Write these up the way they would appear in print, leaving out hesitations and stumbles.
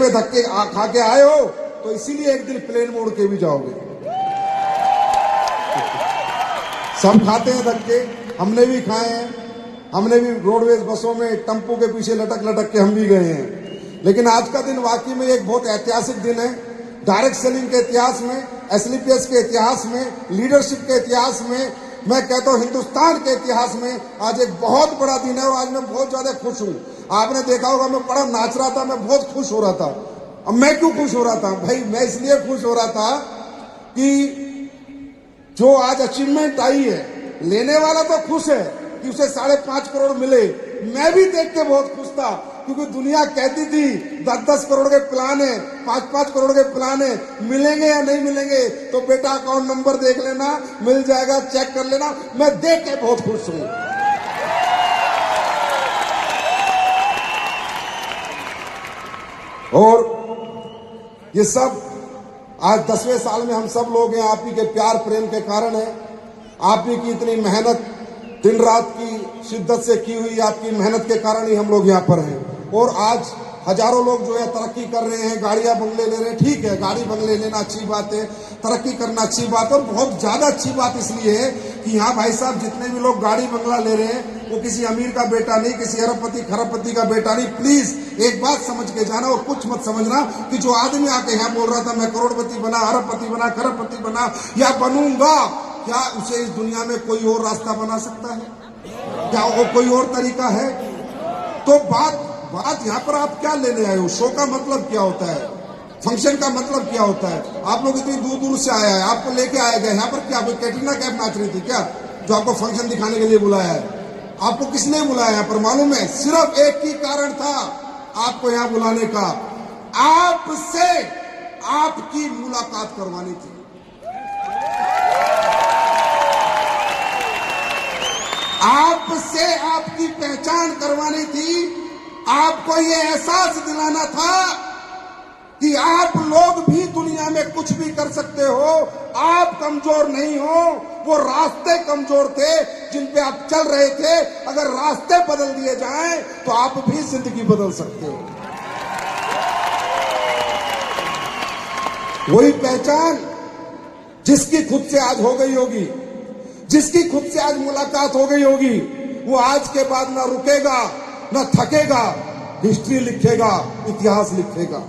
में धक्के खा के आए हो तो इसीलिए एक दिन प्लेन मोड़ के भी जाओगे। सब खाते हैं धक्के, हमने भी खाए हैं, हमने भी रोडवेज बसों में टेम्पो के पीछे लटक लटक के हम भी गए हैं। लेकिन आज का दिन वाकई में एक बहुत ऐतिहासिक दिन है। डायरेक्ट सेलिंग के इतिहास में, एसलीपीएस के इतिहास में, लीडरशिप के इतिहास में, मैं कहता हूं हिंदुस्तान के इतिहास में आज एक बहुत बड़ा दिन है। और आज मैं बहुत ज्यादा खुश हूं। आपने देखा होगा मैं बड़ा नाच रहा था, मैं बहुत खुश हो रहा था। अब मैं क्यों खुश हो रहा था भाई? मैं इसलिए खुश हो रहा था कि जो आज अचीवमेंट आई है, लेने वाला तो खुश है कि उसे 5.5 करोड़ मिले। मैं भी देख के बहुत खुश था क्योंकि दुनिया कहती थी 10-10 करोड़ के प्लान है, 5-5 करोड़ के प्लान है, मिलेंगे या नहीं मिलेंगे। तो बेटा अकाउंट नंबर देख लेना, मिल जाएगा, चेक कर लेना। मैं देख के बहुत खुश हूं। और ये सब आज 10वें साल में हम सब लोग हैं, आप ही के प्यार प्रेम के कारण है। आप ही की इतनी मेहनत, दिन रात की शिद्दत से की हुई आपकी मेहनत के कारण ही हम लोग यहाँ पर हैं। और आज हजारों लोग जो है तरक्की कर रहे हैं, गाड़ियां बंगले ले रहे हैं। ठीक है, गाड़ी बंगले लेना अच्छी बात है, तरक्की करना अच्छी बात है। और बहुत ज्यादा अच्छी बात इसलिए है कि यहाँ भाई साहब जितने भी लोग गाड़ी बंगला ले रहे हैं वो किसी अमीर का बेटा नहीं, किसी अरबपति खरबपति का बेटा नहीं। प्लीज एक बात समझ के जाना और कुछ मत समझना कि जो आदमी आके यहाँ बोल रहा था मैं करोड़पति बना, अरबपति बना, खरबपति बना या बनूंगा, क्या उसे इस दुनिया में कोई और रास्ता बना सकता है? क्या वो कोई और तरीका है? तो बात यहाँ पर आप क्या लेने आए हो? शो का मतलब क्या होता है? फंक्शन का मतलब क्या होता है? आप लोग इतनी दूर दूर से आया है, आपको लेके आया गया यहाँ पर क्या कैटरीना कैफ नाच रही थी क्या जो आपको फंक्शन दिखाने के लिए बुलाया है? आपको किसने बुलाया यहाँ पर मालूम है? सिर्फ एक ही कारण था आपको यहाँ बुलाने का, आपसे आपकी मुलाकात करवानी थी। आपसे आपकी पहचान करवानी थी। आपको ये एहसास दिलाना था कि आप लोग भी दुनिया में कुछ भी कर सकते हो, आप कमजोर नहीं हो। वो रास्ते कमजोर थे जिन पे आप चल रहे थे, अगर रास्ते बदल दिए जाएं तो आप भी जिंदगी बदल सकते हो। वही पहचान जिसकी खुद से आज हो गई होगी, जिसकी खुद से आज मुलाकात हो गई होगी, वो आज के बाद ना रुकेगा, ना थकेगा, हिस्ट्री लिखेगा, इतिहास लिखेगा।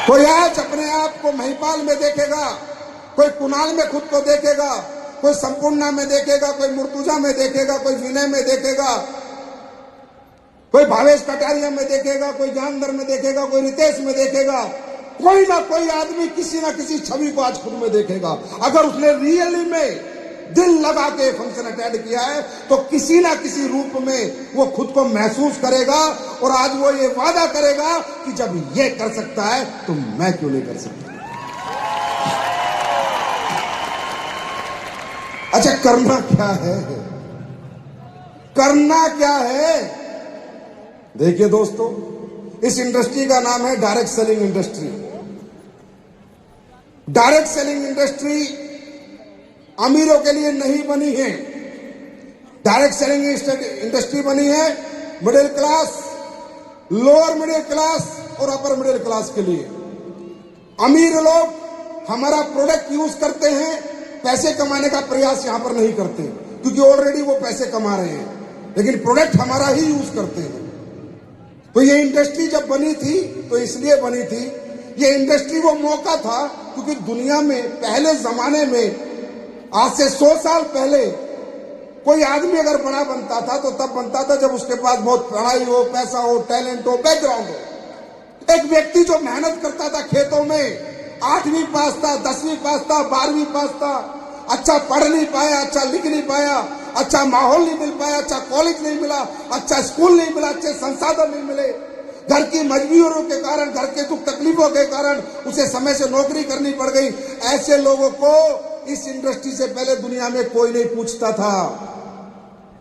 कोई आज अपने आप को महिपाल में देखेगा, कोई कुणाल में खुद को देखेगा, कोई संपूर्णा में देखेगा, कोई मुर्तुजा में देखेगा, कोई विनय में देखेगा, कोई भावेश कटारिया में देखेगा, कोई जानदर में देखेगा, कोई रितेश में देखेगा। कोई ना कोई आदमी किसी ना किसी छवि को आज खुद में देखेगा। अगर उसने रियली में दिल लगा के फंक्शन अटेंड किया है तो किसी ना किसी रूप में वो खुद को महसूस करेगा। और आज वो ये वादा करेगा कि जब ये कर सकता है तो मैं क्यों नहीं कर सकता। अच्छा, करना क्या है? करना क्या है? देखिए दोस्तों, इस इंडस्ट्री का नाम है direct selling industry. Direct selling industry अमीरों के लिए नहीं बनी है। डायरेक्ट सेलिंग इंडस्ट्री बनी है middle class, lower middle class और अपर मिडिल क्लास के लिए। अमीर लोग हमारा प्रोडक्ट यूज करते हैं, पैसे कमाने का प्रयास यहां पर नहीं करते क्योंकि ऑलरेडी वो पैसे कमा रहे हैं, लेकिन प्रोडक्ट हमारा ही यूज करते हैं। तो ये इंडस्ट्री जब बनी थी तो इसलिए बनी थी, ये इंडस्ट्री वो मौका था क्योंकि दुनिया में पहले जमाने में, आज से 100 साल पहले, कोई आदमी अगर बड़ा बनता था तो तब बनता था जब उसके पास बहुत पढ़ाई हो, पैसा हो, टैलेंट हो, बैकग्राउंड हो। एक व्यक्ति जो मेहनत करता था खेतों में, 8वीं पास था, 10वीं पास था, 12वीं पास था, अच्छा पढ़ नहीं पाया, अच्छा लिख नहीं पाया, अच्छा माहौल नहीं मिल पाया, अच्छा कॉलेज नहीं मिला, अच्छा स्कूल नहीं मिला, अच्छे संसाधन नहीं मिले, घर की मजबूरियों के कारण, घर के दुख तकलीफों के कारण उसे समय से नौकरी करनी पड़ गई। ऐसे लोगों को इस इंडस्ट्री से पहले दुनिया में कोई नहीं पूछता था,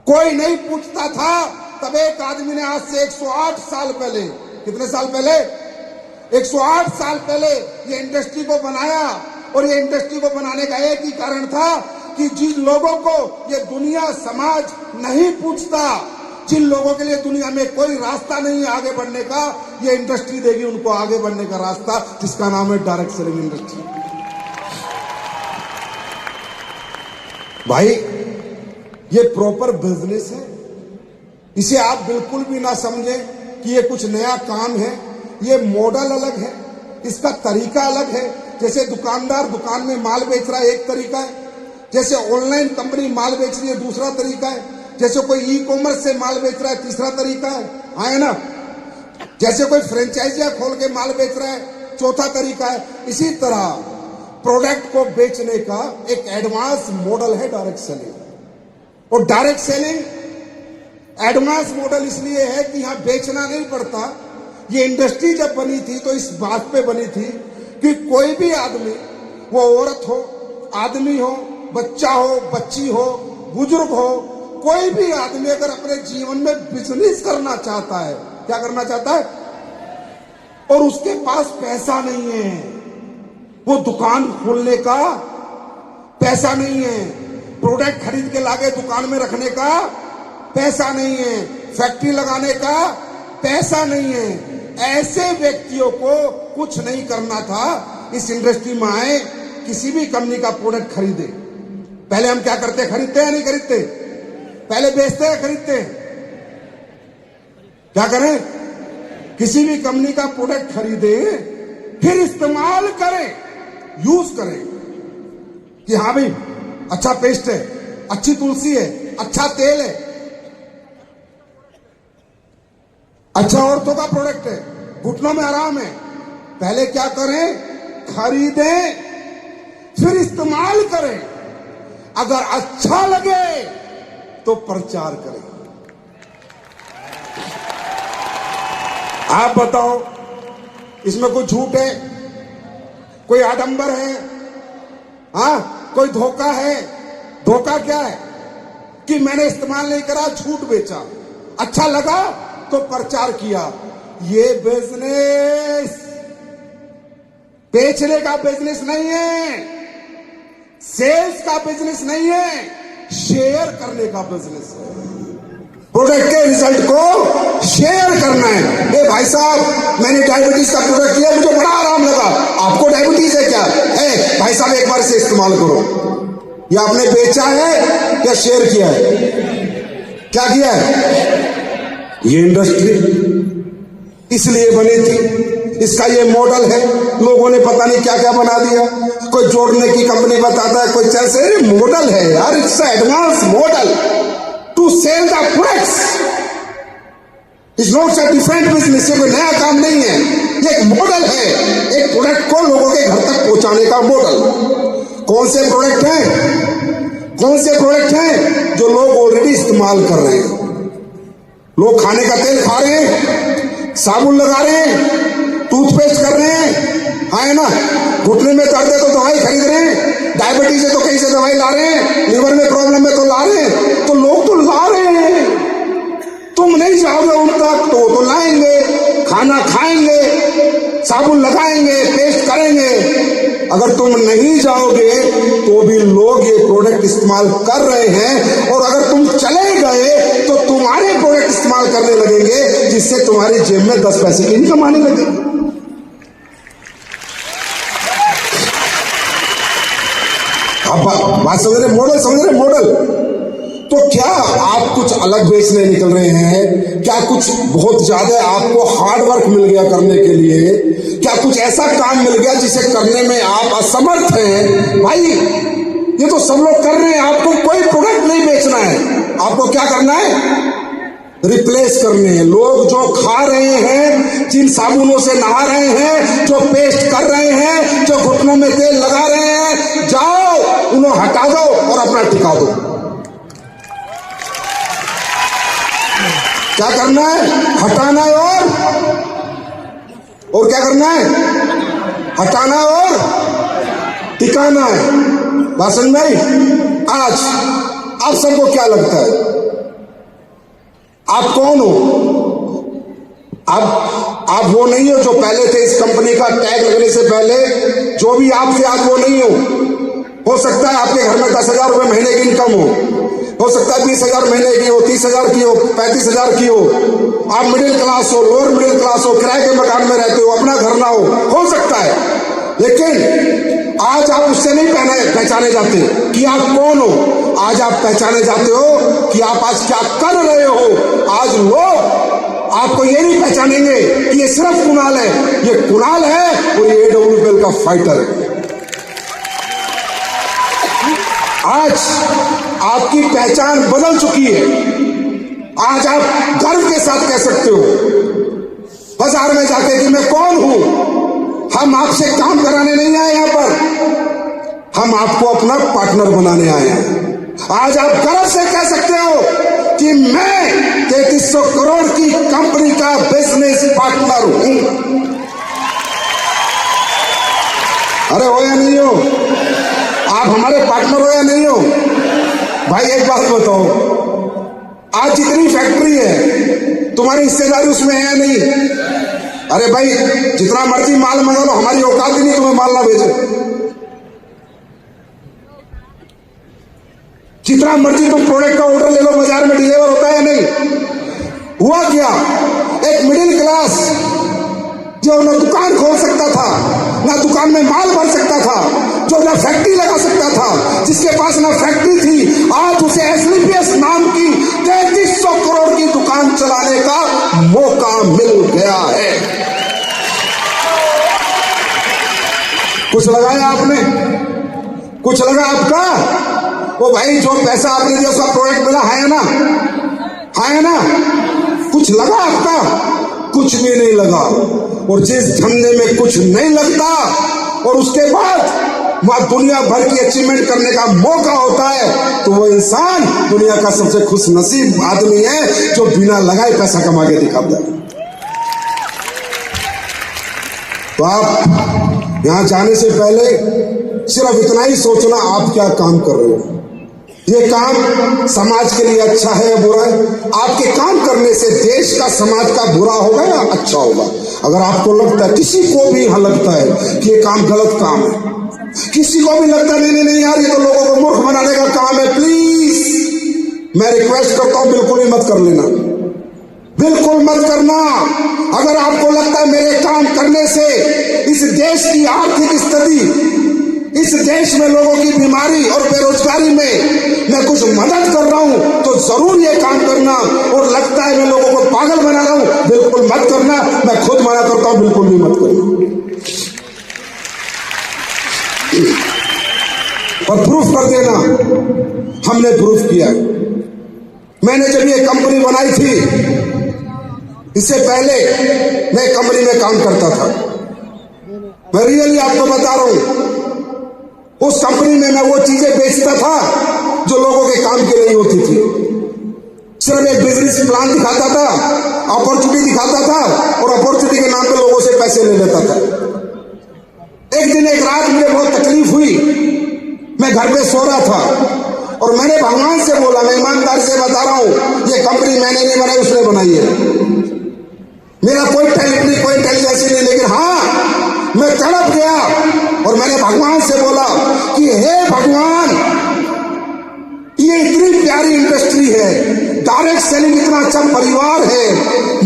कोई नहीं पूछता था। तब एक आदमी ने आज से 108 साल पहले, कितने साल पहले? 108 साल पहले ये इंडस्ट्री को बनाया। और ये इंडस्ट्री को बनाने का एक ही कारण था कि जिन लोगों को ये दुनिया समाज नहीं पूछता, जिन लोगों के लिए दुनिया में कोई रास्ता नहीं है आगे बढ़ने का, ये इंडस्ट्री देगी उनको आगे बढ़ने का रास्ता, जिसका नाम है डायरेक्ट सेलिंग इंडस्ट्री। भाई ये प्रॉपर बिजनेस है, इसे आप बिल्कुल भी ना समझें कि ये कुछ नया काम है। ये मॉडल अलग है, इसका तरीका अलग है। जैसे दुकानदार दुकान में माल बेच रहा है एक तरीका है, जैसे ऑनलाइन कंपनी माल बेच रही है दूसरा तरीका है, जैसे कोई ई कॉमर्स से माल बेच रहा है तीसरा तरीका है ना, जैसे कोई फ्रेंचाइजियां खोल के माल बेच रहा है चौथा तरीका है। इसी तरह प्रोडक्ट को बेचने का एक एडवांस मॉडल है डायरेक्ट सेलिंग। और डायरेक्ट सेलिंग एडवांस मॉडल इसलिए है कि यहां बेचना नहीं पड़ता। ये इंडस्ट्री जब बनी थी तो इस बात पे बनी थी कि कोई भी आदमी, वो औरत हो, आदमी हो, बच्चा हो, बच्ची हो, बुजुर्ग हो, कोई भी आदमी अगर अपने जीवन में बिजनेस करना चाहता है, क्या करना चाहता है, और उसके पास पैसा नहीं है, वो दुकान खोलने का पैसा नहीं है, प्रोडक्ट खरीद के लाके दुकान में रखने का पैसा नहीं है, फैक्ट्री लगाने का पैसा नहीं है, ऐसे व्यक्तियों को कुछ नहीं करना था, इस इंडस्ट्री में आए, किसी भी कंपनी का प्रोडक्ट खरीदे। पहले हम क्या करते, खरीदते या नहीं खरीदते? पहले बेचते या खरीदते? क्या करें? किसी भी कंपनी का प्रोडक्ट खरीदे, फिर इस्तेमाल करें, यूज करें कि हाँ भाई अच्छा पेस्ट है, अच्छी तुलसी है, अच्छा तेल है, अच्छा औरतों का प्रोडक्ट है, घुटनों में आराम है। पहले क्या करें? खरीदें, फिर इस्तेमाल करें, अगर अच्छा लगे तो प्रचार करें। आप बताओ, इसमें कोई झूठ है, कोई आडंबर है, कोई धोखा है? धोखा क्या है कि मैंने इस्तेमाल नहीं करा, झूठ बेचा, अच्छा लगा तो प्रचार किया। ये बिजनेस बेचने का बिजनेस नहीं है, सेल्स का बिजनेस नहीं है, शेयर करने का बिजनेस है। प्रोडक्ट के रिजल्ट को शेयर करना है। ए भाई साहब, मैंने डायबिटीज का प्रोडक्ट किया, मुझे बड़ा आराम लगा, आपको डायबिटीज है क्या? भाई साहब एक बार इसे इस्तेमाल करो। या आपने बेचा है या शेयर किया है? क्या किया है? ये इंडस्ट्री इसलिए बनी थी, इसका ये मॉडल है। लोगों ने पता नहीं क्या क्या बना दिया, कोई जोड़ने की कंपनी बताता है, कोई चल से मॉडल है यार, it's advance model to sell the products, it's not a different business. ये कोई नया काम नहीं है, ये एक मॉडल है, एक प्रोडक्ट को लोगों के घर तक पहुंचाने का मॉडल। कौन से प्रोडक्ट हैं? कौन से प्रोडक्ट हैं जो लोग ऑलरेडी इस्तेमाल कर रहे हैं? लोग खाने का तेल खा रहे हैं, साबुन लगा रहे हैं, टूथपेस्ट कर रहे हैं, है ना, घुटने में दर्द है तो दवाई खरीद रहे हैं, डायबिटीज है तो कहीं से दवाई ला रहे हैं, लिवर में प्रॉब्लम है तो ला रहे हैं, तो लोग तो ला रहे हैं। तुम नहीं जाओगे उन तक तो वो तो लाएंगे, खाना खाएंगे, साबुन लगाएंगे, पेस्ट करेंगे। अगर तुम नहीं जाओगे तो भी लोग ये प्रोडक्ट इस्तेमाल कर रहे हैं, और अगर तुम चले गए तो तुम्हारे प्रोडक्ट इस्तेमाल करने लगेंगे, जिससे तुम्हारी जेब में 10 पैसे की इनकम आने लगेगी। आप बात समझ रहे? मॉडल समझ रहे? मॉडल। तो क्या आप कुछ अलग बेचने निकल रहे हैं? क्या कुछ बहुत ज्यादा आपको हार्ड वर्क मिल गया करने के लिए? क्या कुछ ऐसा काम मिल गया जिसे करने में आप असमर्थ हैं? भाई ये तो सब लोग कर रहे हैं, आपको कोई प्रोडक्ट नहीं बेचना है, आपको क्या करना है? रिप्लेस करने हैं। लोग जो खा रहे हैं, जिन साबुनों से नहा रहे हैं, जो पेस्ट कर रहे हैं, जो घुटनों में तेल लगा रहे हैं, जाओ उन्हें हटा दो और अपना टिका दो। क्या करना है? हटाना है और क्या करना है? हटाना और टिकाना है। बात समझ में आई? आज आप सबको क्या लगता है, आप कौन हो? आप वो नहीं हो जो पहले थे इस कंपनी का टैग लगने से पहले, जो भी आप थे आप वो नहीं हो। हो सकता है आपके घर में 10,000 रुपए महीने की इनकम हो सकता है 20,000 महीने की हो, 30,000 की हो, 35,000 की हो। आप मिडिल क्लास हो, लोअर मिडिल क्लास हो, किराए के मकान में रहते हो, अपना घर ना हो सकता है। लेकिन आज आप उससे नहीं पहचाने जाते कि आप कौन हो। आज आप पहचाने जाते हो कि आप आज क्या कर रहे हो। आज लोग आपको ये नहीं पहचानेंगे कि ये सिर्फ कुणाल है, ये कुणाल है और ये AWPL का फाइटर है। आज आपकी पहचान बदल चुकी है। आज आप गर्व के साथ कह सकते हो बाजार में जाके कि मैं कौन हूं। हम आपसे काम कराने नहीं आए यहां पर, हम आपको अपना पार्टनर बनाने आए हैं। आज आप गर्व से कह सकते हो कि मैं 3300 करोड़ की कंपनी का बिजनेस पार्टनर हूं। अरे हो या नहीं हो? आप हमारे पार्टनर हो या नहीं हो? भाई एक बात बताओ, आज जितनी फैक्ट्री है तुम्हारी हिस्सेदारी उसमें है या नहीं? अरे भाई जितना मर्जी माल मंगा लो, हमारी औकात ही नहीं तुम्हें माल ना भेजे। जितना मर्जी तुम प्रोडक्ट का ऑर्डर ले लो, बाजार में डिलीवर होता है या नहीं? हुआ क्या? एक मिडिल क्लास जो ना दुकान खोल सकता था, ना दुकान में माल भर सकता था, जो ना फैक्ट्री लगा सकता था, जिसके पास ना फैक्ट्री थी, आज उसे SLPS नाम की 3300 करोड़ की दुकान चलाने का मौका मिल गया है। कुछ लगाया आपने? कुछ लगा आपका? वो भाई जो पैसा आपने दिया उसका प्रोडक्ट मिला है ना? है ना? कुछ लगा आपका? कुछ भी नहीं लगा। और जिस धंधे में कुछ नहीं लगता और उसके बाद वहां दुनिया भर की अचीवमेंट करने का मौका होता है, तो वो इंसान दुनिया का सबसे खुश नसीब आदमी है जो बिना लगाए पैसा कमा के दिखाता है। तो आप यहां जाने से पहले सिर्फ इतना ही सोचना, आप क्या काम कर रहे हो। ये काम समाज के लिए अच्छा है या बुरा है? आपके काम करने से देश का, समाज का बुरा होगा या अच्छा होगा? अगर आपको लगता है, किसी को भी यहां लगता है कि ये काम गलत काम है, किसी को भी लगता है नहीं यार ये तो लोगों को मूर्ख बनाने का काम है, प्लीज मैं रिक्वेस्ट करता हूं बिल्कुल ही मत कर लेना, बिल्कुल मत करना। अगर आपको लगता है मेरे काम करने से इस देश की आर्थिक स्थिति, इस देश में लोगों की बीमारी और बेरोजगारी में मैं कुछ मदद कर रहा हूं, तो जरूर ये काम करना। और लगता है मैं लोगों को पागल बना रहा हूं, बिल्कुल मत करना। मैं खुद मना करता हूं, बिल्कुल भी मत करना। और प्रूफ कर देना, हमने प्रूफ किया। मैंने जब ये कंपनी बनाई थी, इससे पहले मैं कंपनी में काम करता था। मैं रियली आपको बता रहा हूं, उस कंपनी में मैं वो चीजें बेचता था जो लोगों के काम की नहीं होती थी। सिर्फ एक बिजनेस प्लान दिखाता था, अपॉर्चुनिटी दिखाता था और अपॉर्चुनिटी के नाम पे लोगों से पैसे ले लेता था। एक दिन एक रात मुझे बहुत तकलीफ हुई, मैं घर पे सो रहा था और मैंने भगवान से बोला, मैं ईमानदारी से बता रहा हूं, ये कंपनी मैंने नहीं बनाई, उसने बनाई है। मेरा कोई टैलेंट नहीं, कोई इंटेलिजेंस नहीं, लेकिन हाँ मैं तड़प गया और मैंने भगवान से बोला कि हे भगवान, ये इतनी प्यारी इंडस्ट्री है, डायरेक्ट सेलिंग इतना अच्छा परिवार है,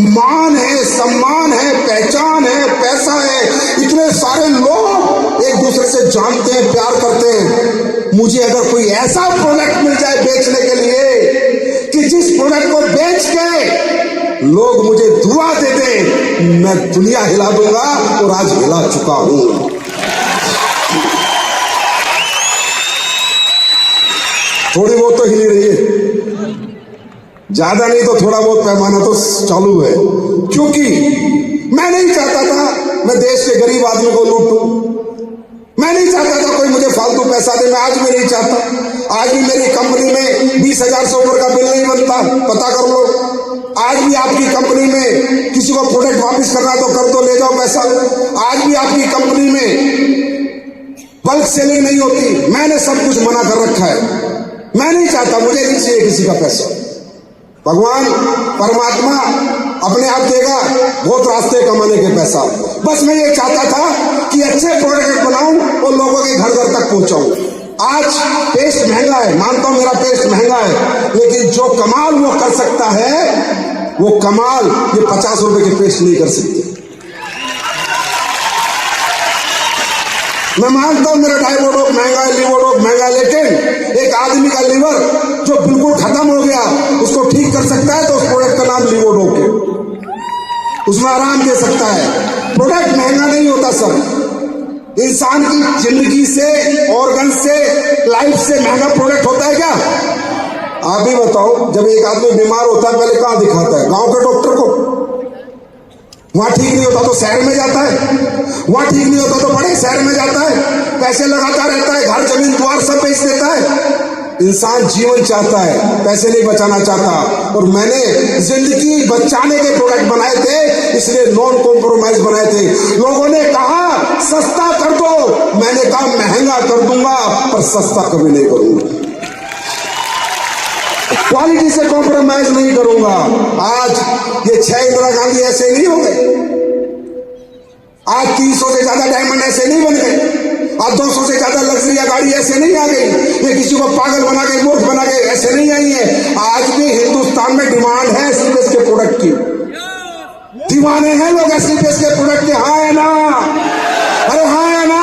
मान है, सम्मान है, पहचान है, पैसा है, इतने सारे लोग एक दूसरे से जानते हैं, प्यार करते हैं। मुझे अगर कोई ऐसा प्रोडक्ट मिल जाए बेचने के लिए कि जिस प्रोडक्ट को बेच के लोग मुझे दुआ दे दें, मैं दुनिया हिला दूंगा और आज हिला चुका हूं। थोड़ी बहुत तो हिली रही है, ज्यादा नहीं तो थोड़ा बहुत पैमाना तो चालू है, क्योंकि मैं नहीं चाहता था मैं देश के गरीब आदमी को लूटूं। मैं नहीं चाहता था कोई मुझे फालतू पैसा दे, मैं आज भी नहीं चाहता। आज भी मेरी कंपनी में 20,000 से ऊपर का बिल नहीं बनता, पता कर लो। आज भी आपकी कंपनी में किसी को प्रोडक्ट वापस करना तो कर दो, ले जाओ पैसा। आज भी आपकी कंपनी में बल्क सेलिंग नहीं होती। मैंने सब कुछ मना कर रखा है, मैं नहीं चाहता, मुझे नहीं चाहिए किसी का पैसा। भगवान परमात्मा अपने आप देगा बहुत रास्ते कमाने के पैसा। बस मैं ये चाहता था कि अच्छे प्रोडक्ट बनाऊं और लोगों के घर घर तक पहुंचाऊं। आज पेस्ट महंगा है, मानता हूं मेरा पेस्ट महंगा है, लेकिन जो कमाल वो कर सकता है वो कमाल ये 50 रुपए के पेस्ट नहीं कर सकते। मैं मानता हूं मेरा डाइवोडोक महंगा है, लीवोडोक महंगा है, लेकिन एक आदमी का लीवर जो बिल्कुल खत्म हो गया उसको ठीक कर सकता है तो उस प्रोडक्ट का नाम लीवोडोक है, उसमें आराम दे सकता है। प्रोडक्ट महंगा नहीं होता सर, इंसान की जिंदगी से, ऑर्गन से, लाइफ से महंगा प्रोडक्ट होता है क्या? आप ही बताओ। जब एक आदमी बीमार होता है पहले कहां दिखाता है? गांव के डॉक्टर को। वहां ठीक नहीं होता तो शहर में जाता है, वहां ठीक नहीं होता तो बड़े शहर में जाता है, पैसे लगाता रहता है, घर जमीन द्वार सब बेच देता है। इंसान जीवन चाहता है, पैसे नहीं बचाना चाहता। और मैंने जिंदगी बचाने के प्रोडक्ट बनाए थे, इसलिए नॉन कॉम्प्रोमाइज बनाए थे। लोगों ने कहा सस्ता कर दो, मैंने कहा महंगा कर दूंगा पर सस्ता कभी नहीं करूंगा, क्वालिटी से कॉम्प्रोमाइज नहीं करूंगा। आज ये 6 इंदिरा गांधी ऐसे नहीं हो गए, आज 300 से ज्यादा डायमंड ऐसे नहीं बन गए, आज 200 से ज्यादा लग्जरी गाड़ी ऐसे नहीं आ गई, ये किसी को पागल बना के, मूर्ख बना के ऐसे नहीं आई है। आज भी हिंदुस्तान में डिमांड है एसलीपीएस के प्रोडक्ट की, दीवाने हैं लोग एसलीपीएस के प्रोडक्ट के। हाँ है ना? अरे हाँ है ना?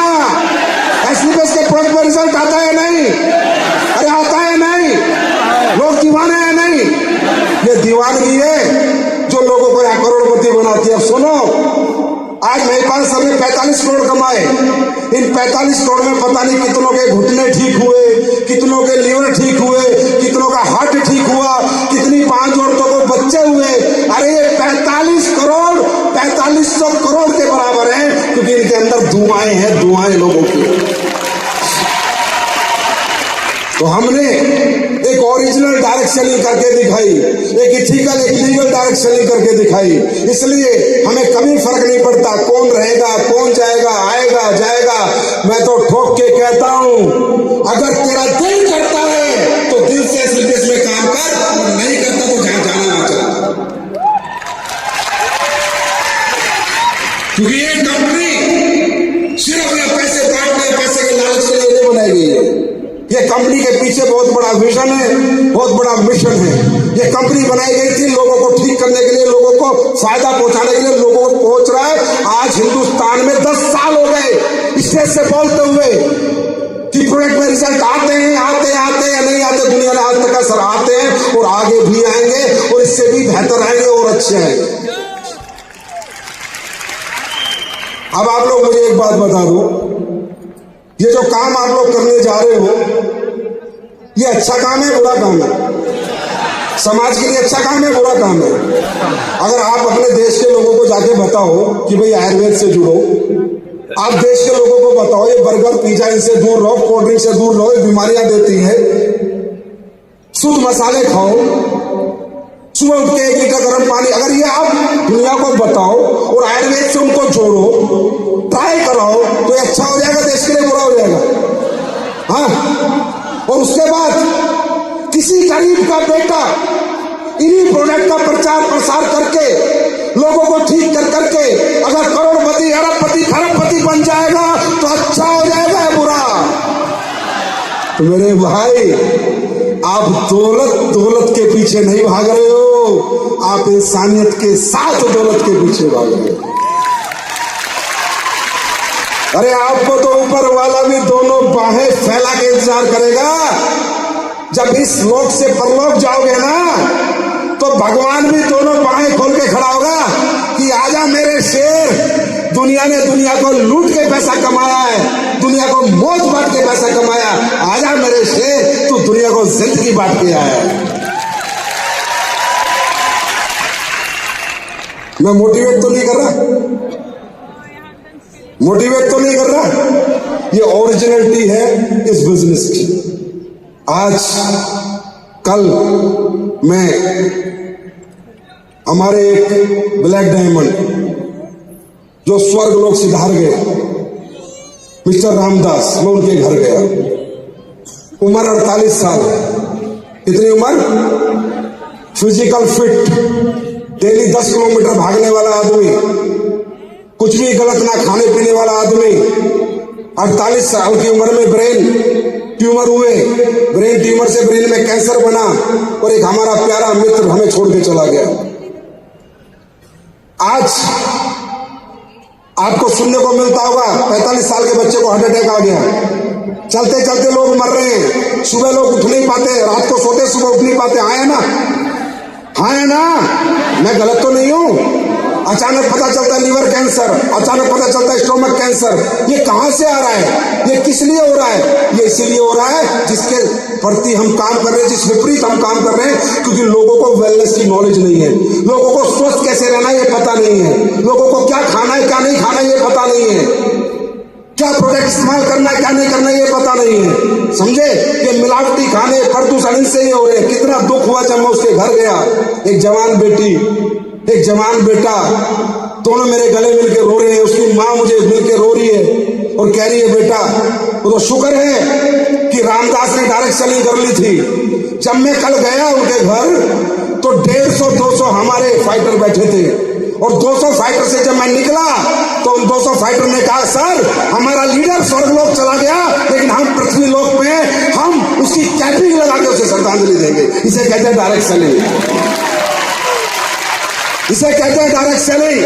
एसलीपीएस के प्रोडक्ट में रिजल्ट आता है नहीं? अरे आता है नहीं? लोग दीवाने हैं नहीं? ये दीवानगी है जो लोगों को यहाँ करोड़पति बनाती है। अब सुनो, आज महिपाल सर ने 45 करोड़ कमाए, इन 45 करोड़ में पता नहीं कितनों के घुटने ठीक हुए, कितनों के लीवर ठीक हुए, कितनों का हार्ट ठीक हुआ, कितनी 5 औरतों को बच्चे हुए। अरे ये 45 करोड़ 4500 करोड़ के बराबर है, क्योंकि इनके अंदर दुआएं हैं, दुआएं लोगों की। तो हमने एक ओरिजिनल डायरेक्ट सेलिंग करके दिखाई, एक इथिकल, एक लीगल डायरेक्ट सेलिंग करके दिखाई। इसलिए हमें कभी फर्क नहीं पड़ता कौन रहेगा, कौन जाएगा, आएगा, जाएगा। मैं तो ठोक के कहता हूं, अगर तेरा दिल करता है तो दिल से एसलीपीएस में काम कर, और नहीं करता तो जहां जाना वहां चल। क्योंकि ये कंपनी सिर्फ ये पैसे बांटने, पैसे के लालच के लिए नहीं बनाई गई है। ये कंपनी के पीछे बहुत बड़ा विजन है, बहुत बड़ा मिशन है। ये कंपनी बनाई गई थी लोगों को ठीक करने के लिए, लोगों को फायदा पहुंचाने के लिए, लोगों को पहुंच रहा है। आज हिंदुस्तान में 10 साल हो गए स्टेज से बोलते हुए कि प्रोडक्ट में रिजल्ट आते हैं, आते आते या नहीं आते। दुनिया ने आज तक असर आते हैं और आगे भी आएंगे और इससे भी बेहतर आएंगे और अच्छे आएंगे। अब आप लोग मुझे एक बात बता दो, ये जो काम आप लोग करने जा रहे हो, ये अच्छा काम है, बुरा काम है? समाज के लिए अच्छा काम है, बुरा काम है? अगर आप अपने देश के लोगों को जाके बताओ कि भाई आयुर्वेद से जुड़ो, आप देश के लोगों को बताओ ये बर्गर पिज्जा इनसे दूर रहो, कोल्ड ड्रिंक से दूर रहो, ये बीमारियां देती है, शुद्ध मसाले खाओ, सुबह उठ के 1 लीटर गर्म पानी, अगर ये आप दुनिया को बताओ और आयुर्वेद से उनको जोड़ो, ट्राई कराओ, तो ये अच्छा हो जाएगा, देश के लिए बुरा हो जाएगा? हाँ। और उसके बाद किसी गरीब का बेटा इन्हीं प्रोडक्ट का प्रचार प्रसार करके लोगों को ठीक कर करके अगर करोड़पति, अरबपति, खरबपति बन जाएगा तो अच्छा हो जाएगा या बुरा? तो मेरे भाई, आप दौलत के पीछे नहीं भाग रहे हो, आप इंसानियत के साथ दौलत के पीछे भाग रहे हो। अरे आपको तो ऊपर वाला भी दोनों बाहें फैला के इंतजार करेगा। जब इस लोक से परलोक जाओगे ना, तो भगवान भी दोनों बाहें खोल के खड़ा होगा कि आजा मेरे शेर, दुनिया ने दुनिया को लूट के पैसा कमाया है, दुनिया को मौत बांट के पैसा कमाया, आजा मेरे शेर, तू दुनिया को जिंदगी बांट के आया है। मैं मोटिवेट तो नहीं कर रहा, मोटिवेट तो नहीं कर रहा, ये ओरिजिनलिटी है इस बिजनेस की। आज कल मैं हमारे एक ब्लैक डायमंड जो स्वर्ग लोक सिधार गए, मिस्टर रामदास, मैं उनके घर गया। उम्र 48 साल, कितनी उम्र? फिजिकल फिट, डेली 10 किलोमीटर भागने वाला आदमी, कुछ भी गलत ना खाने पीने वाला आदमी, 48 साल की उम्र में ब्रेन ट्यूमर हुए, ब्रेन ट्यूमर से ब्रेन में कैंसर बना और एक हमारा प्यारा मित्र हमें छोड़ के चला गया। आज आपको सुनने को मिलता होगा 45 साल के बच्चे को हार्ट अटैक आ गया, चलते चलते लोग मर रहे हैं, सुबह लोग उठ नहीं पाते, रात को सोते सुबह उठ नहीं पाते। हाँ है ना, हाँ है ना, मैं गलत तो नहीं हूं। अचानक पता चलता है लीवर कैंसर, अचानक पता चलता है स्टोमक कैंसर। ये कहां से आ रहा है, ये किस लिए हो रहा है? ये इसीलिए हो रहा है जिसके प्रति हम काम कर रहे हैं, जिस विपरीत हम काम कर रहे हैं, क्योंकि लोगों को वेलनेस की नॉलेज नहीं है, लोगों को स्वस्थ कैसे रहना ये पता नहीं है, लोगों को क्या खाना है क्या नहीं खाना ये पता नहीं है, क्या प्रोडक्ट इस्तेमाल करना है क्या नहीं करना ये पता नहीं है। समझे? ये मिलावटी खाने प्रदूषण इनसे ही हो रहे हैं। कितना दुख हुआ जब मैं उसके घर गया, एक जवान बेटी एक जवान बेटा, दोनों मेरे गले मिलके रो रहे हैं। उसकी माँ मुझे मिलके रो रही है और कह रही है बेटा वो तो शुक्र है कि रामदास ने डायरेक्ट सेलिंग कर ली थी। जब मैं कल गया उनके घर तो 150-200 हमारे फाइटर बैठे थे और 200 फाइटर से जब मैं निकला तो उन 200 फाइटर ने कहा सर हमारा लीडर स्वर्गलोक चला गया लेकिन हम पृथ्वी लोक में हम उसकी कैपिंग लगा के उसे श्रद्धांजलि देंगे। इसे कहते हैं डायरेक्ट सेलिंग, इसे कहते हैं डायरेक्ट सेलिंग।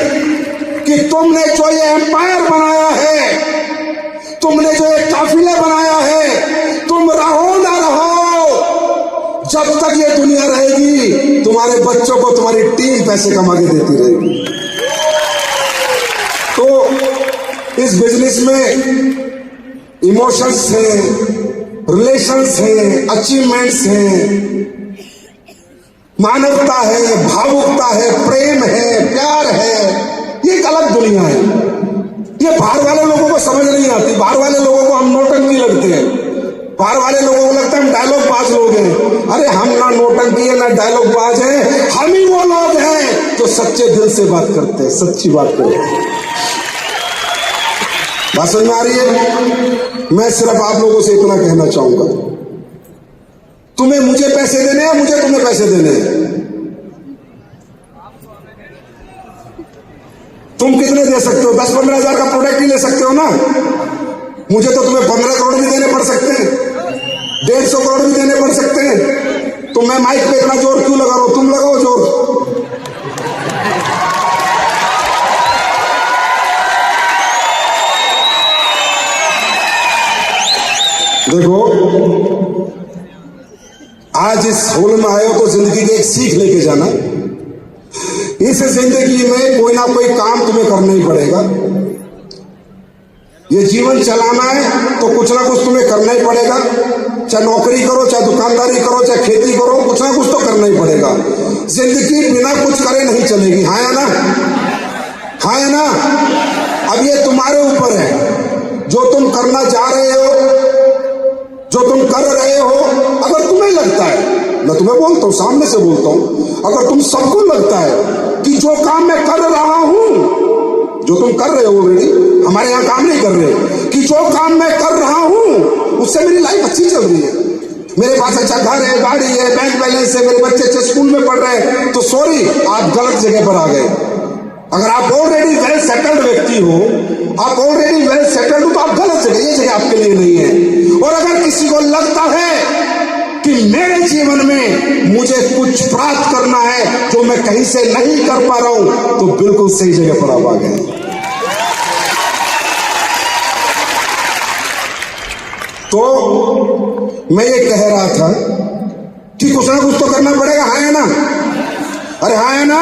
कि तुमने जो ये एम्पायर बनाया है, तुमने जो ये काफिले बनाया है, तुम रहो ना रहो, जब तक ये दुनिया रहेगी तुम्हारे बच्चों को तुम्हारी टीम पैसे कमा के देती रहेगी। तो इस बिजनेस में इमोशंस हैं, रिलेशंस हैं, अचीवमेंट्स हैं, मानवता है, भावुकता है, प्रेम है, प्यार है। ये एक अलग दुनिया है। ये बाहर वाले लोगों को समझ नहीं आती। बाहर वाले लोगों को हम नौटंकी लगते हैं, बाहर वाले लोगों को लगता है हम डायलॉग बाज लोग हैं। अरे हम ना नौटंकी है ना डायलॉग बाज है, हम ही वो लोग हैं जो सच्चे दिल से बात करते हैं, सच्ची बात करते हैं। बात समझ में आ रही है? मैं सिर्फ आप लोगों से इतना कहना चाहूंगा, तुम्हें मुझे पैसे देने हैं, मुझे तुम्हें पैसे देने हैं। तुम कितने दे सकते हो? 10-15 हजार का प्रोडक्ट ही ले सकते हो ना। मुझे तो तुम्हें 15 करोड़ भी देने पड़ सकते हैं, 150 करोड़ भी देने पड़ सकते हैं। तो मैं माइक पे इतना जोर क्यों लगा रहा हूं? तुम लगाओ जोर। देखो आज इस हॉल में आए हो तो जिंदगी की एक सीख लेके जाना। इस जिंदगी में कोई ना कोई काम तुम्हें करना ही पड़ेगा। ये जीवन चलाना है तो कुछ ना कुछ तुम्हें करना ही पड़ेगा। चाहे नौकरी करो, चाहे दुकानदारी करो, चाहे खेती करो, कुछ ना कुछ तो करना ही पड़ेगा। जिंदगी बिना कुछ करे नहीं चलेगी। हाँ या ना? हाँ या ना? अब ये तुम्हारे ऊपर है। जो तुम करना चाह रहे हो, जो तुम कर रहे हो, अगर तुम्हें लगता है, मैं तुम्हें बोलता हूं, सामने से बोलता हूं, अगर तुम सबको लगता है कि जो काम मैं कर रहा हूं, जो तुम कर रहे हो ऑलरेडी, हमारे यहां काम नहीं कर रहे, कि जो काम मैं कर रहा हूं उससे मेरी लाइफ अच्छी चल रही है, मेरे पास अच्छा घर है, गाड़ी है, बैंक बैलेंस है, मेरे बच्चे अच्छे स्कूल में पढ़ रहे हैं, तो सॉरी, आप गलत जगह पर आ गए। अगर आप ऑलरेडी वेल सेटल्ड व्यक्ति हो, आप ऑलरेडी वेल सेटल्ड हो, तो आप गलत जगह, ये जगह आपके लिए नहीं है। और अगर किसी को लगता है कि मेरे जीवन में मुझे कुछ प्राप्त करना है जो मैं कहीं से नहीं कर पा रहा हूं, तो बिल्कुल सही जगह पर आप आ गए। तो मैं ये कह रहा था कि कुछ ना कुछ तो करना पड़ेगा। हाँ है ना? अरे हाँ है ना?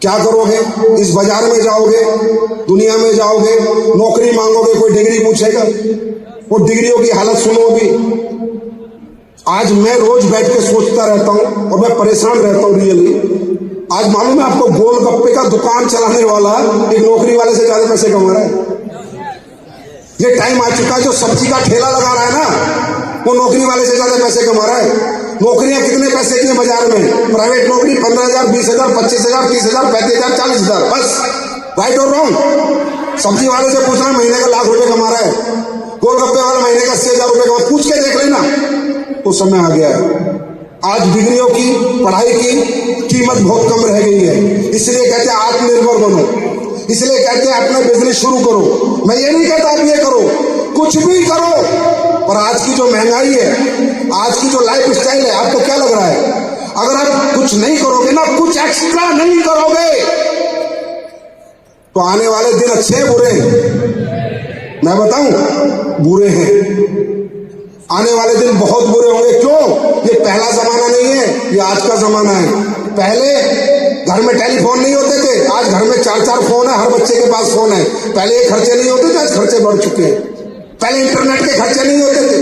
क्या करोगे? इस बाजार में जाओगे, दुनिया में जाओगे, नौकरी मांगोगे, कोई डिग्री पूछेगा, वो डिग्रियों की हालत सुनो। अभी आज मैं रोज बैठ के सोचता रहता हूं और मैं परेशान रहता हूं रियली। आज मालूम है आपको, गोलगप्पे का दुकान चलाने वाला एक नौकरी वाले से ज्यादा पैसे कमा रहा है। ये टाइम आ चुका है, जो सब्जी का ठेला लगा रहा है ना, वो नौकरी वाले से ज्यादा पैसे कमा रहा है। नौकरियां कितने पैसे की हैं बाजार में? प्राइवेट नौकरी 15,000, 20,000, 25,000, 30,000, 35,000, 40,000, बस। राइट और रॉन्ग? सब्जी वाले से पूछना महीने का लाख रुपए कमा रहा है, गोलगप्पे वाला महीने का 80,000 रुपए कमा, पूछ के देख लेना। तो समय आ गया है। आज डिग्रियों की, पढ़ाई की कीमत बहुत कम रह गई है। इसलिए कहते हैं आत्मनिर्भर बनो, इसलिए कहते हैं अपना बिजनेस शुरू करो। मैं ये नहीं कहता आप ये करो, कुछ भी करो, पर आज की जो महंगाई है, आज की जो लाइफ स्टाइल है, आपको क्या लग रहा है? अगर आप कुछ नहीं करोगे ना, कुछ एक्स्ट्रा नहीं करोगे, तो आने वाले दिन अच्छे हैं बुरे हैं? मैं बताऊं, बुरे हैं। आने वाले दिन बहुत बुरे होंगे। क्यों? ये पहला जमाना नहीं है, ये आज का जमाना है। पहले घर में टेलीफोन नहीं होते थे, आज घर में 4-4 फोन है, हर बच्चे के पास फोन है। पहले ये खर्चे नहीं होते थे, आज खर्चे बढ़ चुके हैं। पहले इंटरनेट के खर्चे नहीं होते थे,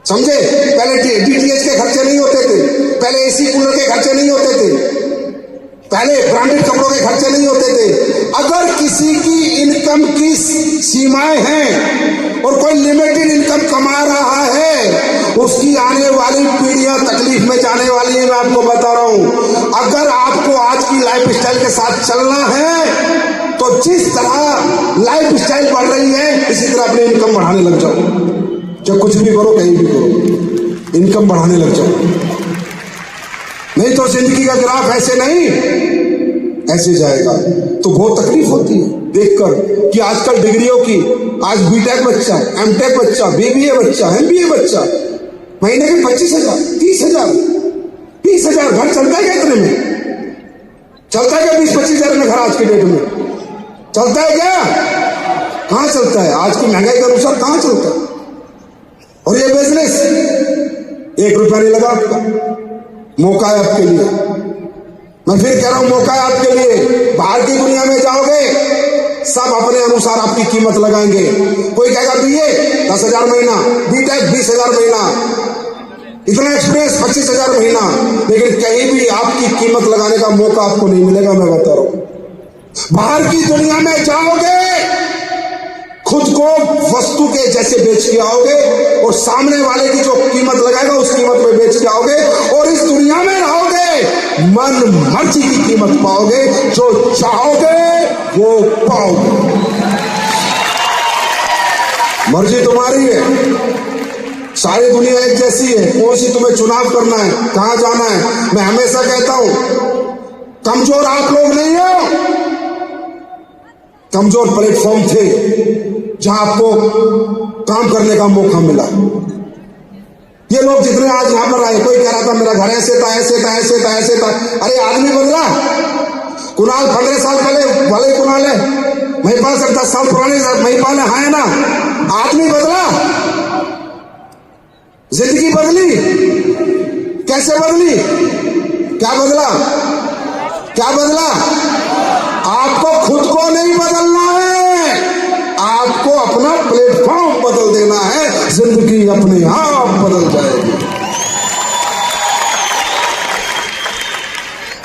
समझे? पहले डीटीएच के खर्चे नहीं होते थे, पहले एसी कूलर के खर्चे नहीं होते थे, पहले ब्रांडेड कपड़ों के खर्चे नहीं होते थे। अगर किसी की इनकम की सीमाएं हैं और कोई लिमिटेड इनकम कमा रहा है, उसकी आने वाली पीढ़ियां तकलीफ में जाने वाली है। मैं आपको बता रहा हूं, अगर आपको आज की लाइफ स्टाइल के साथ चलना है, तो जिस तरह लाइफ स्टाइल बढ़ रही है, इसी तरह अपनी इनकम बढ़ाने लग जाओ। चाहे कुछ भी करो, कहीं भी करो, इनकम बढ़ाने लग जाओ। नहीं तो जिंदगी का ग्राफ ऐसे नहीं, ऐसे जाएगा। तो बहुत तकलीफ होती है देखकर कि आजकल डिग्रियों की, आज बीटेक बच्चा, एमटेक बच्चा, बीबीए बच्चा, एमबीए बच्चा, महीने के 25,000, 30,000, 20,000। घर चलता है क्या इतने में? चलता है क्या 20-25,000 में घर आज की डेट में? चलता है क्या? कहां चलता है? आज की महंगाई के अनुसार कहां चलता है? और ये बिजनेस 1 रुपया नहीं लगा आपका, मौका है आपके लिए। मैं फिर कह रहा हूं, मौका है आपके लिए। बाहर की दुनिया में जाओगे, सब अपने अनुसार आपकी कीमत लगाएंगे। कोई कहेगा बीए 10,000 महीना, बीटेक 20,000 महीना, इतना एक्सपीरियंस 25,000 महीना, लेकिन कहीं भी आपकी कीमत लगाने का मौका आपको नहीं मिलेगा। मैं बता रहा हूं, बाहर की दुनिया में जाओगे, खुद को वस्तु के जैसे बेच के आओगे और सामने वाले की जो कीमत लगाएगा उस कीमत में बेच के आओगे, और इस दुनिया में रहोगे, मन मर्जी की कीमत पाओगे, जो चाहोगे वो पाओगे। मर्जी तुम्हारी है, सारी दुनिया एक जैसी है। कौन सी तुम्हें चुनाव करना है, कहां जाना है? मैं हमेशा कहता हूं, कमजोर आप लोग नहीं हो। कमजोर प्लेटफॉर्म थे जहां आपको काम करने का मौका मिला। ये लोग जितने आज यहां पर आए, कोई कह रहा था मेरा घर ऐसे था, ऐसे था, ऐसे था, ऐसे था। अरे आदमी बदला। कुणाल 15 साल पहले वाले कुणाल है, महिपाल सर 10 साल पुराने महिपाल है ना। आदमी बदला, जिंदगी बदली। कैसे बदली? क्या बदला? क्या बदला? आपको खुद को नहीं बदलना है, आपको अपना प्लेटफॉर्म बदल देना है, जिंदगी अपने आप बदल जाएगी।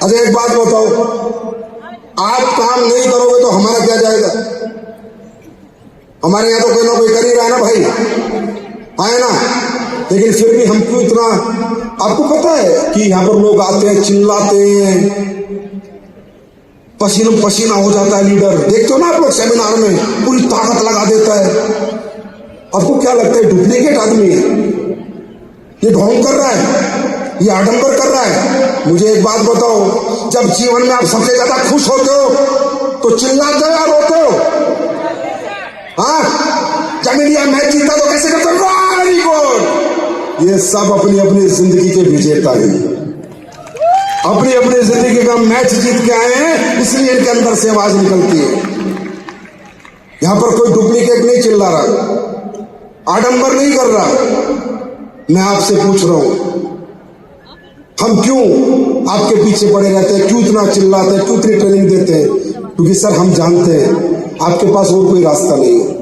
अच्छा एक बात बताओ, आप काम नहीं करोगे तो हमारा क्या जाएगा? हमारे यहां तो कोई ना कोई कर ही रहा है ना भाई, है ना। लेकिन फिर भी हम क्यों इतना, आपको पता है कि यहां पर लोग आते हैं, चिल्लाते हैं, पसीना पसीना हो जाता है लीडर। देखते हो ना आप लोग सेमिनार में, पूरी ताकत लगा देता है। आपको क्या लगता है डुप्लीकेट आदमी है, ये ढोंग कर रहा है, ये आडंबर कर रहा है? मुझे एक बात बताओ, जब जीवन में आप सबसे ज्यादा खुश होते हो तो चिल्लाते हो या रोते हो? हाँ, जब इंडिया मैच जीता तो कैसे करते हो? Very good. ये सब अपनी अपनी जिंदगी के विजेता हैं, अपनी अपनी जिंदगी का मैच जीत के आए हैं, इसलिए इनके अंदर से आवाज निकलती है। यहां पर कोई डुप्लीकेट नहीं चिल्ला रहा, आडंबर नहीं कर रहा। मैं आपसे पूछ रहा हूं, हम क्यों आपके पीछे पड़े रहते हैं, क्यों इतना चिल्लाते हैं, क्यों इतनी ट्रेनिंग देते हैं? क्योंकि सर हम जानते हैं आपके पास और कोई रास्ता नहीं है।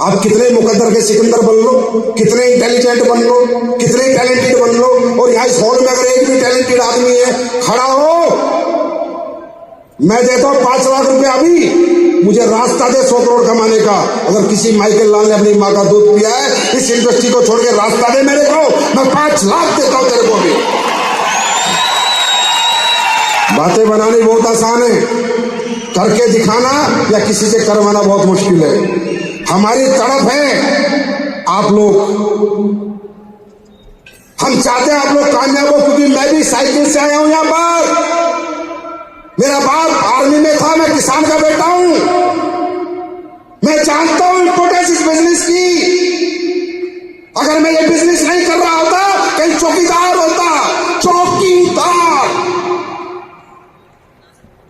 आप कितने मुकद्दर के सिकंदर बन लो, कितने इंटेलिजेंट बन लो, कितने टैलेंटेड बन लो, और यहां इस हॉल में अगर एक भी टैलेंटेड आदमी है, खड़ा हो, मैं देता हूं 5 लाख रुपए अभी, मुझे रास्ता दे 100 करोड़ कमाने का। अगर किसी माइकल लाल ने अपनी मां का दूध पिया है, इस इंडस्ट्री को छोड़ के रास्ता दे मेरे को, मैं 5 लाख देता हूं तेरे को भी। बातें बनानी बहुत आसान है, करके दिखाना या किसी से करवाना बहुत मुश्किल है। हमारी तड़प है आप लोग, हम चाहते हैं आप लोग कामयाब हो, क्योंकि मैं भी साइकिल से आया हूं यहां पर। मेरा बाप आर्मी में था, मैं किसान का बेटा हूं। मैं जानता हूं इम्पोर्टेंस इस बिजनेस की। अगर मैं ये बिजनेस नहीं कर रहा होता, कहीं चौकीदार होता, चौकीदार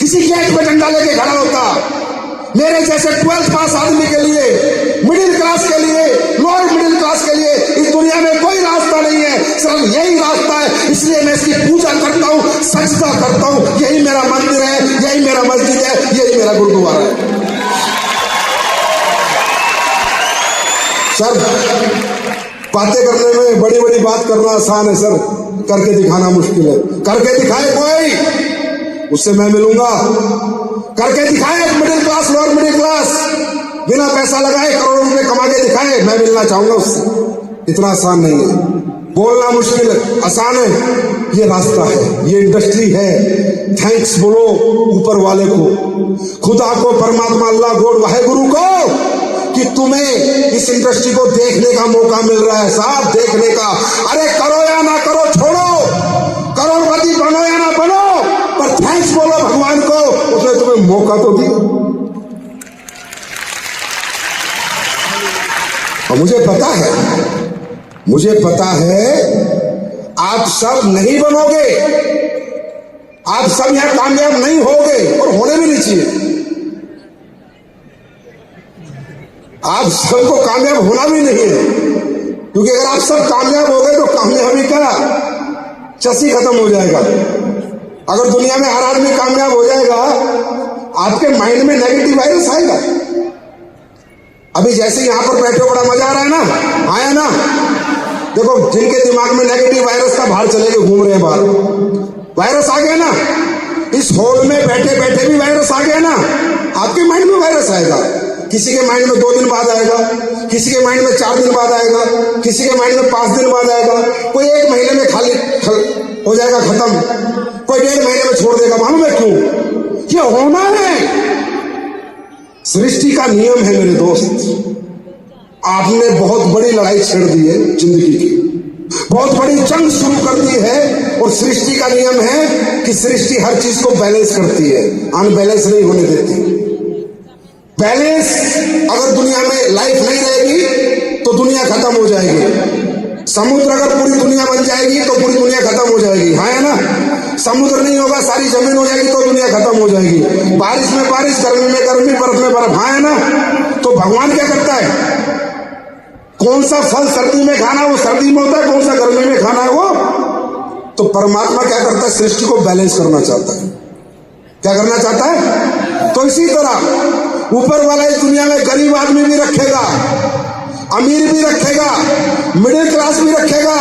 किसी गेट पे डंडा लेके खड़ा होता। मेरे जैसे 12th पास आदमी के लिए, मिडिल क्लास के लिए, लोअर मिडिल क्लास के लिए इस दुनिया में कोई रास्ता नहीं है, सिर्फ यही रास्ता है। इसलिए मैं इसकी पूजा करता हूं, सजदा करता हूं। यही मेरा मंदिर है, यही मेरा मस्जिद है, यही मेरा गुरुद्वारा है। सर, बातें करने में बड़ी बड़ी बात करना आसान है सर, करके दिखाना मुश्किल है। करके दिखाए कोई, उससे मैं मिलूंगा। करके दिखाए middle class, lower middle class, बिना पैसा लगाए करोड़ों रुपए कमा के दिखाए, मैं मिलना चाहूंगा उससे। इतना आसान नहीं है, बोलना मुश्किल है, आसान है। ये रास्ता है, ये इंडस्ट्री है। थैंक्स बोलो ऊपर वाले को, खुदा को, परमात्मा अल्लाह गॉड वाहेगुरु को, कि तुम्हें इस इंडस्ट्री को देखने का मौका मिल रहा है साहब, देखने का। अरे करो या ना करो, छोड़ो, करोड़पति बनो या ना बनो, पर थैंक्स बोलो भगवान को, उसने तुम्हें मौका तो दिया। और मुझे पता है आप सब नहीं बनोगे, आप सब यहां कामयाब नहीं होगे, और होने भी नहीं चाहिए। आप सबको कामयाब होना भी नहीं है, क्योंकि अगर आप सब कामयाब हो गए तो कामयाबी का चसी खत्म हो जाएगा। अगर दुनिया में हर आदमी कामयाब हो जाएगा, आपके माइंड में नेगेटिव वायरस आएगा। अभी जैसे यहां पर बैठे बड़ा मजा आ रहा है ना, आया ना? देखो, जिनके दिमाग में नेगेटिव वायरस था, बाहर चले गए, घूम रहे हैं बाहर, वायरस आ गया ना। इस हॉल में बैठे बैठे भी वायरस आ गया ना, आपके माइंड में वायरस आएगा। किसी के माइंड में 2 दिन बाद आएगा, किसी के माइंड में 4 दिन बाद आएगा, किसी के माइंड में 5 दिन बाद आएगा, कोई 1 महीने में खाली हो जाएगा, खत्म, कोई 1.5 महीने में छोड़ देगा। मालूम है क्यों? ये होना है, सृष्टि का नियम है मेरे दोस्त। आपने बहुत बड़ी लड़ाई छेड़ दी है जिंदगी की, बहुत बड़ी जंग शुरू कर दी है, और सृष्टि का नियम है कि सृष्टि हर चीज को बैलेंस करती है, अनबैलेंस नहीं होने देती। बैलेंस, अगर दुनिया में लाइफ नहीं रहेगी तो दुनिया खत्म हो जाएगी। समुद्र अगर पूरी दुनिया बन जाएगी तो पूरी दुनिया खत्म हो जाएगी, हाँ है ना? समुद्र नहीं होगा, सारी जमीन हो जाएगी तो दुनिया खत्म हो जाएगी। बारिश में बारिश, गर्मी में गर्मी, बर्फ में बर्फ, हाँ है ना? तो भगवान क्या करता है? कौन सा फल सर्दी में खाना वो सर्दी में होता है, कौन सा गर्मी में खाना है वो। तो परमात्मा क्या करता है? सृष्टि को बैलेंस करना चाहता है। क्या करना चाहता है? तो इसी तरह ऊपर वाला इस दुनिया में गरीब आदमी भी रखेगा, अमीर भी रखेगा, मिडिल क्लास भी रखेगा,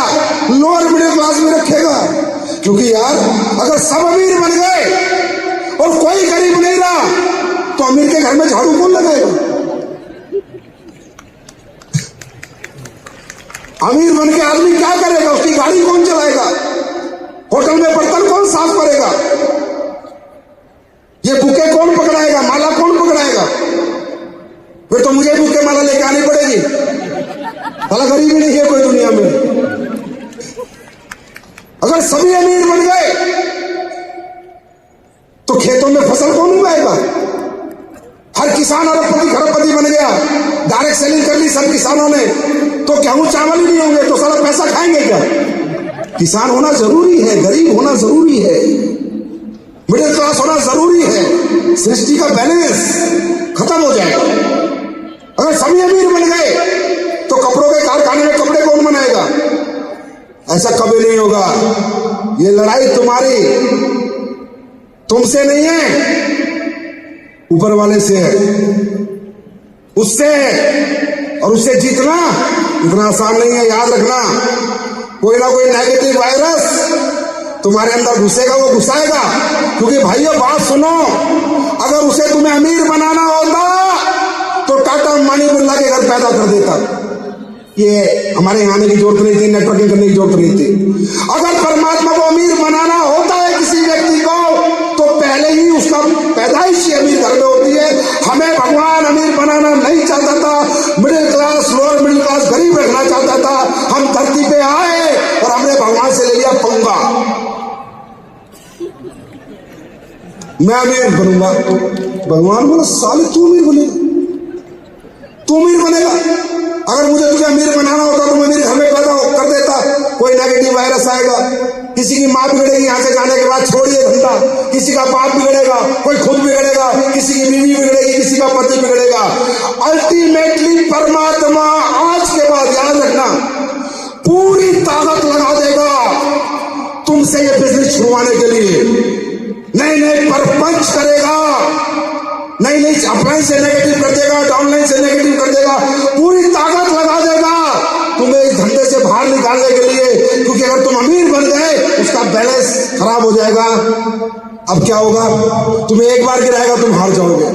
लोअर मिडिल क्लास भी रखेगा। क्योंकि यार, अगर सब अमीर बन गए और कोई गरीब नहीं रहा, तो अमीर के घर में झाड़ू कौन लगाएगा? अमीर बन के आदमी क्या करेगा? उसकी गाड़ी कौन चलाएगा? होटल में बर्तन कौन साफ करेगा? ये बुके कौन पकड़ाएगा? माला कौन पकड़ाएगा? फिर तो मुझे बुके माला लेके आनी पड़ेगी। भला गरीबी नहीं है कोई दुनिया में। अगर सभी अमीर बन गए तो खेतों में फसल कौन उगाएगा? हर किसान अरबपति खरबपति बन गया, डायरेक्ट सेलिंग कर ली सब किसानों ने, तो गेहूं चावल ही नहीं होंगे, तो सारा पैसा खाएंगे क्या? किसान होना जरूरी है, गरीब होना जरूरी है, मिडिल क्लास होना जरूरी है। सृष्टि का बैलेंस खत्म हो जाएगा। अगर सभी अमीर बन गए तो कपड़ों के कारखाने में कपड़े कौन बनाएगा? ऐसा कभी नहीं होगा। ये लड़ाई तुम्हारी, तुमसे नहीं है, ऊपर वाले से है, उससे है। और उससे जीतना इतना आसान नहीं है, याद रखना। कोई ना कोई नेगेटिव वायरस तुम्हारे अंदर घुसेगा, वो घुसाएगा। क्योंकि भाइयों बात सुनो, अगर उसे तुम्हें अमीर बनाना होता तो टाटा अंबानी बिरला के घर पैदा कर देता। ये हमारे यहाँ आने की जरूरत नहीं थी, नेटवर्किंग करने की जरूरत नहीं थी। अगर परमात्मा को अमीर बनाना होता है किसी व्यक्ति को, तो पहले ही उसका पैदाइश अमीर घर में होती है। हमें भगवान अमीर बनाना नहीं चाहता था, middle class, lower middle class, गरीब रखना चाहता था। हम धरती पे आए और हमने भगवान से ले लिया पंगा, मैं अमीर बनूंगा। भगवान बोला साले तू अमीर बनेगा, तू अमीर बनेगा। अगर मुझे तुझे अमीर बनाना होता तो मैं मेरे घर में पैदा कर देता। कोई नेगेटिव वायरस आएगा, किसी की माँ बिगड़ेगी यहाँ से जाने के बाद, छोड़िए धंधा, किसी का बाप बिगड़ेगा, कोई खुद बिगड़ेगा, किसी की बीवी बिगड़ेगी, किसी का पति बिगड़ेगा। अल्टीमेटली परमात्मा आज के बाद याद रखना पूरी ताकत लगा देगा तुमसे ये बिजनेस छुड़वाने के लिए। नए नए परपंच करेगा, नई नई अप्लायंस से नेगेटिव कर देगा, डाउनलाइन से नेगेटिव कर देगा, पूरी ताकत लगा देगा तुम्हें इस धंधे से बाहर निकालने के लिए। क्योंकि अगर तुम अमीर बन गए उसका बैलेंस खराब हो जाएगा। अब क्या होगा, तुम्हें एक बार गिराएगा तुम हार जाओगे,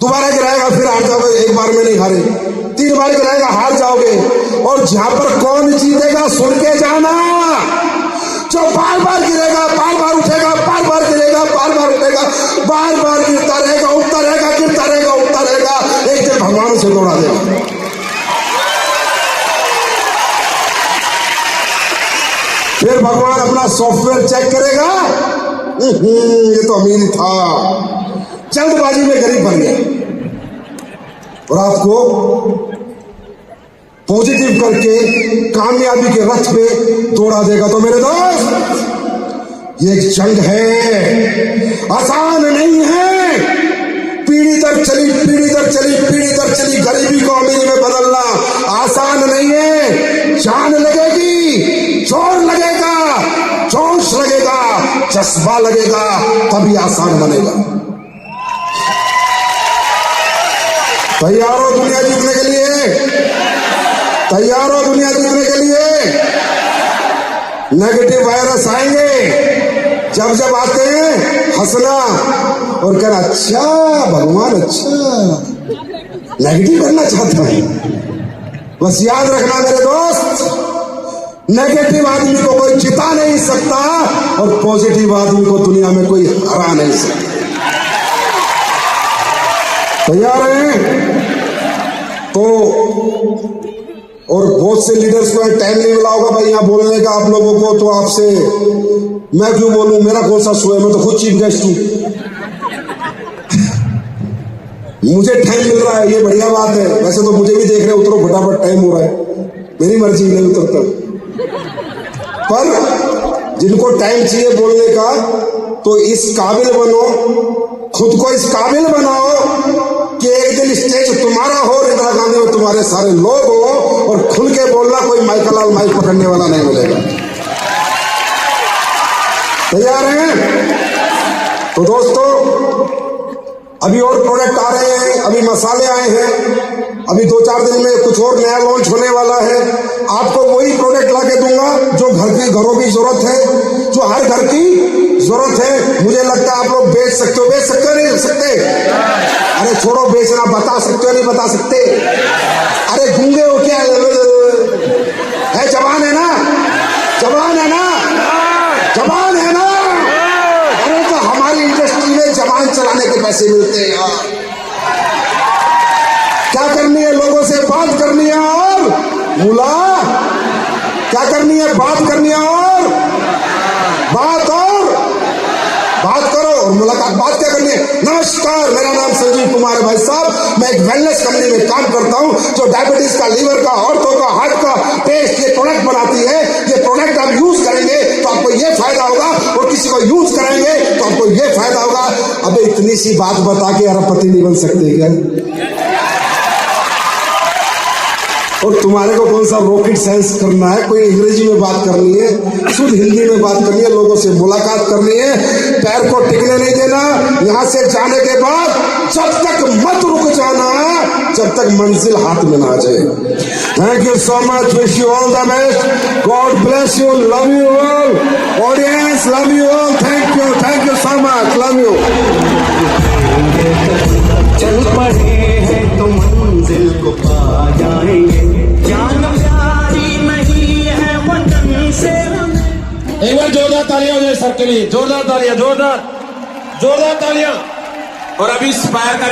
दोबारा गिराएगा फिर हार जाओगे, एक बार में नहीं हारे, 3 बार गिराएगा हार जाओगे। और जहां पर कौन जीतेगा सुन के जाना, जो बार बार गिरेगा, बार बार उठेगा, बार बार गिरेगा, बार बार उठेगा, बार बार गिरता रहेगा, उठता रहेगा, गिरता रहेगा, उठता रहेगा, एक दिन भगवान से दौड़ा देगा। फिर भगवान अपना सॉफ्टवेयर चेक करेगा, ये तो अमीर था, जल्दबाजी में गरीब बन गया, और आपको पॉजिटिव करके कामयाबी के रथ पे दौड़ा देगा। तो मेरे दोस्त ये एक जंग है, आसान नहीं है। पीढ़ी दर चली, पीढ़ी दर चली, पीढ़ी दर चली गरीबी को अमीरी में बदलना आसान नहीं है। जान लगेगी, जोर लगेगा, जोश लगेगा, जज्बा लगेगा, तभी आसान बनेगा। तैयार हो दुनिया जीतने के लिए? तैयार हो दुनिया जीतने के लिए? नेगेटिव वायरस आएंगे, जब जब आते हैं हंसना और कहना अच्छा भगवान, अच्छा नेगेटिव करना चाहता है। बस याद रखना मेरे दोस्त, नेगेटिव आदमी को कोई जिता नहीं सकता और पॉजिटिव आदमी को दुनिया में कोई हरा नहीं सकता। तैयार हैं? तो और बहुत से लीडर्स को टाइम नहीं मिला होगा भाई यहाँ बोलने का आप लोगों को, तो आपसे मैं क्यों बोलूं, मेरा कौन सा शो है, मैं तो खुद चीफ गेस्ट हूं। मुझे टाइम मिल रहा है, ये बढ़िया बात है। वैसे तो मुझे भी देख रहे उतरो, फटाफट टाइम हो रहा है, मेरी मर्जी नहीं उतरता, पर जिनको टाइम चाहिए बोलने का तो इस काबिल बनो, खुद को इस काबिल बनाओ कि एक दिन स्टेज तुम्हारा हो, इंदिरा गांधी में तुम्हारे सारे लोग हो और खुल के बोलना, कोई माइकल लाल माइक पकड़ने वाला नहीं मिलेगा। तैयार हैं? तो दोस्तों अभी और प्रोडक्ट आ रहे हैं, अभी मसाले आए हैं, अभी 2-4 दिन में कुछ और नया लॉन्च होने वाला है। आपको वही प्रोडक्ट लाके दूंगा जो घरों की जरूरत है, जो हर घर की जरूरत है। मुझे लगता है आप लोग बेच सकते हो, बेच सकते हो नहीं सकते? अरे छोड़ो बेचना, बता सकते हो नहीं बता सकते? अरे गूंगे हो क्या है? जवान है ना, जवान है ना, जवान है ना? अरे तो हमारी इंडस्ट्री में जवान चलाने के पैसे मिलते हैं यार। क्या करनी है, लोगों से बात करनी है और मुला क्या करनी है, बात करनी है और बात करो और मुलाकात, बात क्या करनी है। नमस्कार, मेरा नाम संजीव कुमार है भाई साहब। मैं एक वेलनेस कंपनी में काम करता हूं जो डायबिटीज का, लीवर का, औरतों का, हार्ट का टेस्ट, ये प्रोडक्ट बनाती है। ये प्रोडक्ट आप यूज करेंगे तो आपको ये फायदा होगा और किसी को यूज कराएंगे तो आपको ये फायदा होगा। अबे इतनी सी बात बता के अरबपति नहीं बन सकते क्या? और तुम्हारे को कौन सा रॉकेट साइंस करना है, कोई अंग्रेजी में बात करनी है, शुद्ध हिंदी में बात करनी है, लोगों से मुलाकात करनी है, पैर को टिकने नहीं देना। यहां से जाने के बाद जब तक मत रुक जाना जब तक मंजिल हाथ में ना आ जाए। Thank you so much, wish you all the best, God bless you, love you all, audience love you all, thank you so much, love you. चल पड़े हैं तो मंजिल को पा जाएंगे, जान प्यारी नहीं है वतन से। एक बार जोरदार तालियां हो जाए सर के लिए, जोरदार तालियां, जोरदार तालियां। और अभी इंस्पायर करें